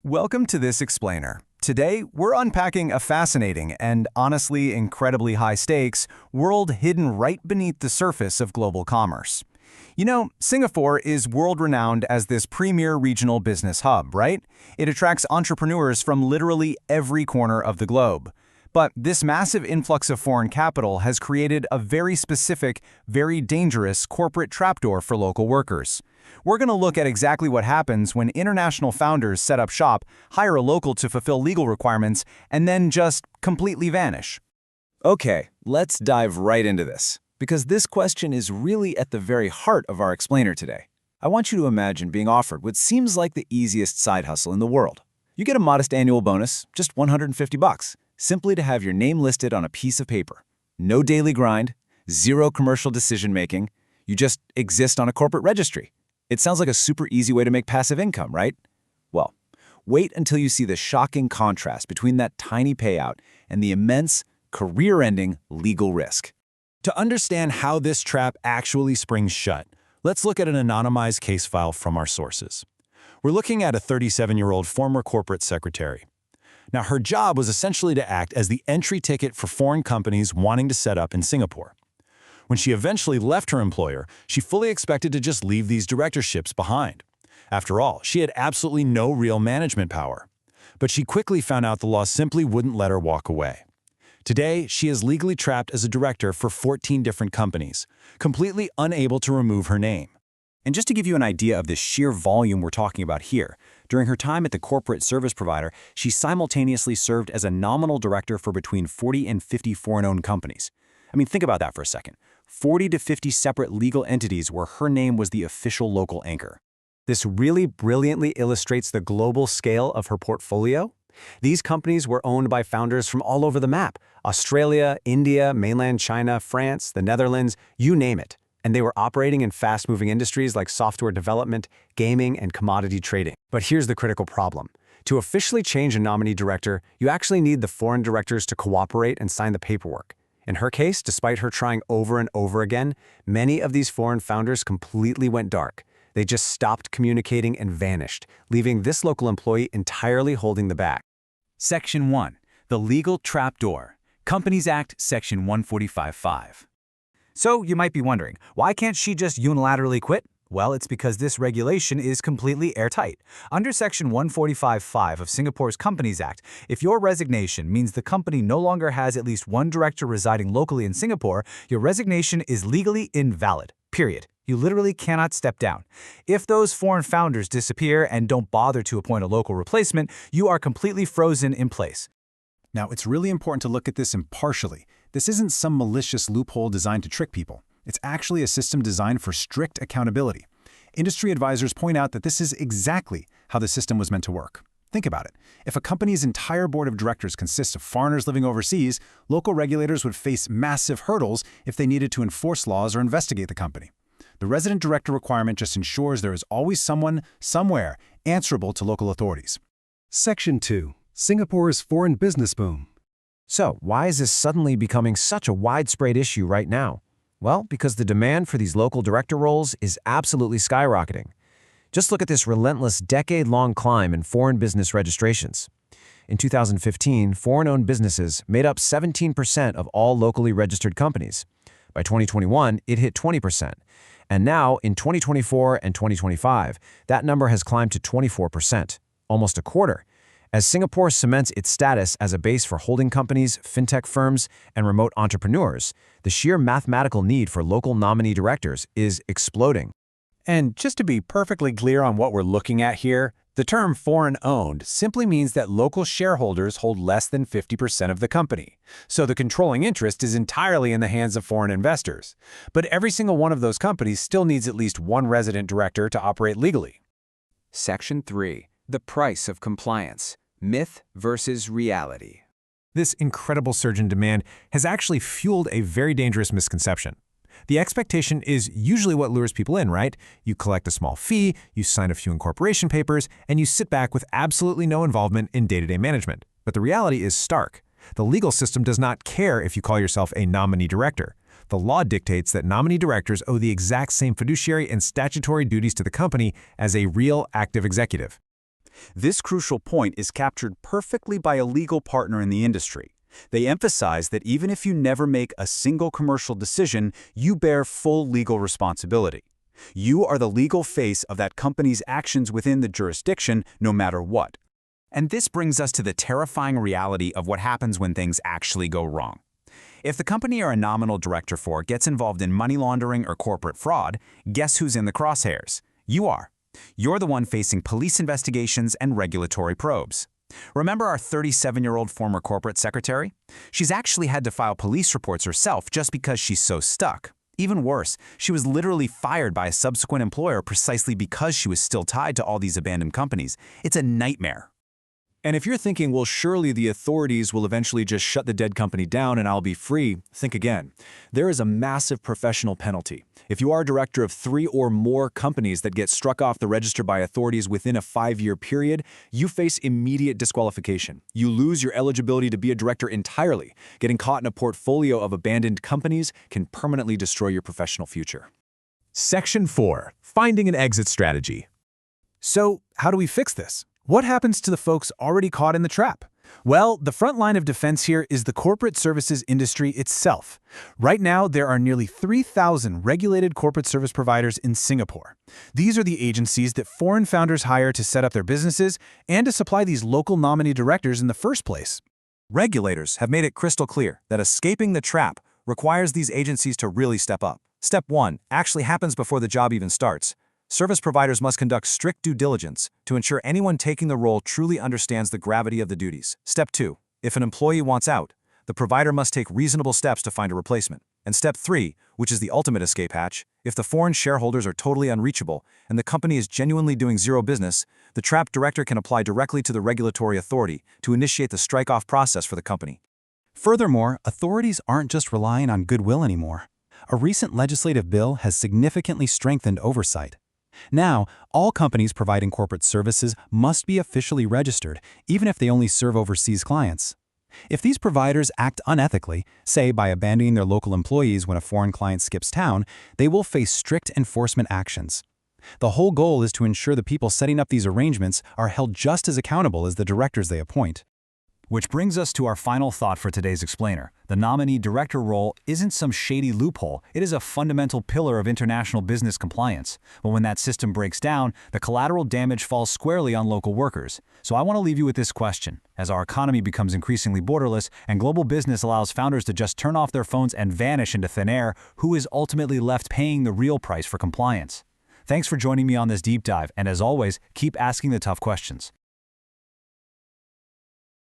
Welcome to this explainer. Today, we're unpacking a fascinating and honestly incredibly high-stakes world hidden right beneath the surface of global commerce. You know, Singapore is world-renowned as this premier regional business hub, right? It attracts entrepreneurs from literally every corner of the globe. But this massive influx of foreign capital has created a very specific, very dangerous corporate trapdoor for local workers. We're going to look at exactly what happens when international founders set up shop, hire a local to fulfill legal requirements, and then just completely vanish. Okay, let's dive right into this, because this question is really at the very heart of our explainer today. I want you to imagine being offered what seems like the easiest side hustle in the world. You get a modest annual bonus, just $150, simply to have your name listed on a piece of paper. No daily grind, zero commercial decision-making, you just exist on a corporate registry. It sounds like a super easy way to make passive income, right? Well, wait until you see the shocking contrast between that tiny payout and the immense, career-ending legal risk. To understand how this trap actually springs shut, let's look at an anonymized case file from our sources. We're looking at a 37-year-old former corporate secretary. Now, her job was essentially to act as the entry ticket for foreign companies wanting to set up in Singapore. When she eventually left her employer, she fully expected to just leave these directorships behind. After all, she had absolutely no real management power. But she quickly found out the law simply wouldn't let her walk away. Today, she is legally trapped as a director for 14 different companies, completely unable to remove her name. And just to give you an idea of the sheer volume we're talking about here, during her time at the corporate service provider, she simultaneously served as a nominal director for between 40 and 50 foreign-owned companies. I mean, think about that for a second. 40 to 50 separate legal entities where her name was the official local anchor. This really brilliantly illustrates the global scale of her portfolio. These companies were owned by founders from all over the map: Australia, India, mainland China, France, the Netherlands, you name it. And they were operating in fast-moving industries like software development, gaming, and commodity trading. But here's the critical problem. To officially change a nominee director, you actually need the foreign directors to cooperate and sign the paperwork. In her case, despite her trying over and over again, many of these foreign founders completely went dark. They just stopped communicating and vanished, leaving this local employee entirely holding the bag. Section 1. The Legal Trapdoor. Companies Act, Section 145(5). So you might be wondering, why can't she just unilaterally quit? Well, it's because this regulation is completely airtight. Under Section 145(5) of Singapore's Companies Act, if your resignation means the company no longer has at least one director residing locally in Singapore, your resignation is legally invalid. Period. You literally cannot step down. If those foreign founders disappear and don't bother to appoint a local replacement, you are completely frozen in place. Now, it's really important to look at this impartially. This isn't some malicious loophole designed to trick people. It's actually a system designed for strict accountability. Industry advisors point out that this is exactly how the system was meant to work. Think about it. If a company's entire board of directors consists of foreigners living overseas, local regulators would face massive hurdles if they needed to enforce laws or investigate the company. The resident director requirement just ensures there is always someone, somewhere, answerable to local authorities. Section 2. Singapore's foreign business boom. So, why is this suddenly becoming such a widespread issue right now? Well, because the demand for these local director roles is absolutely skyrocketing. Just look at this relentless decade-long climb in foreign business registrations. In 2015, foreign-owned businesses made up 17% of all locally registered companies. By 2021, it hit 20%. And now, in 2024 and 2025, that number has climbed to 24%, almost a quarter. As Singapore cements its status as a base for holding companies, fintech firms, and remote entrepreneurs, the sheer mathematical need for local nominee directors is exploding. And just to be perfectly clear on what we're looking at here, the term foreign-owned simply means that local shareholders hold less than 50% of the company. So the controlling interest is entirely in the hands of foreign investors. But every single one of those companies still needs at least one resident director to operate legally. Section 3. The price of compliance. Myth versus reality. This incredible surge in demand has actually fueled a very dangerous misconception. The expectation is usually what lures people in, right? You collect a small fee, you sign a few incorporation papers, and you sit back with absolutely no involvement in day-to-day management. But the reality is stark. The legal system does not care if you call yourself a nominee director. The law dictates that nominee directors owe the exact same fiduciary and statutory duties to the company as a real active executive. This crucial point is captured perfectly by a legal partner in the industry. They emphasize that even if you never make a single commercial decision, you bear full legal responsibility. You are the legal face of that company's actions within the jurisdiction, no matter what. And this brings us to the terrifying reality of what happens when things actually go wrong. If the company you're a nominal director for gets involved in money laundering or corporate fraud, guess who's in the crosshairs? You are. You're the one facing police investigations and regulatory probes. Remember our 37-year-old former corporate secretary? She's actually had to file police reports herself just because she's so stuck. Even worse, she was literally fired by a subsequent employer precisely because she was still tied to all these abandoned companies. It's a nightmare. And if you're thinking, well, surely the authorities will eventually just shut the dead company down and I'll be free, think again. There is a massive professional penalty. If you are a director of 3 or more companies that get struck off the register by authorities within a 5-year period, you face immediate disqualification. You lose your eligibility to be a director entirely. Getting caught in a portfolio of abandoned companies can permanently destroy your professional future. Section 4. Finding an exit strategy. So, how do we fix this? What happens to the folks already caught in the trap? Well, the front line of defense here is the corporate services industry itself. Right now, there are nearly 3,000 regulated corporate service providers in Singapore. These are the agencies that foreign founders hire to set up their businesses and to supply these local nominee directors in the first place. Regulators have made it crystal clear that escaping the trap requires these agencies to really step up. Step 1 actually happens before the job even starts. Service providers must conduct strict due diligence to ensure anyone taking the role truly understands the gravity of the duties. Step 2. If an employee wants out, the provider must take reasonable steps to find a replacement. And Step 3, which is the ultimate escape hatch, if the foreign shareholders are totally unreachable and the company is genuinely doing zero business, the trapped director can apply directly to the regulatory authority to initiate the strike-off process for the company. Furthermore, authorities aren't just relying on goodwill anymore. A recent legislative bill has significantly strengthened oversight. Now, all companies providing corporate services must be officially registered, even if they only serve overseas clients. If these providers act unethically, say by abandoning their local employees when a foreign client skips town, they will face strict enforcement actions. The whole goal is to ensure the people setting up these arrangements are held just as accountable as the directors they appoint. Which brings us to our final thought for today's explainer. The nominee director role isn't some shady loophole, it is a fundamental pillar of international business compliance. But when that system breaks down, the collateral damage falls squarely on local workers. So I want to leave you with this question. As our economy becomes increasingly borderless and global business allows founders to just turn off their phones and vanish into thin air, who is ultimately left paying the real price for compliance? Thanks for joining me on this deep dive, and as always, keep asking the tough questions.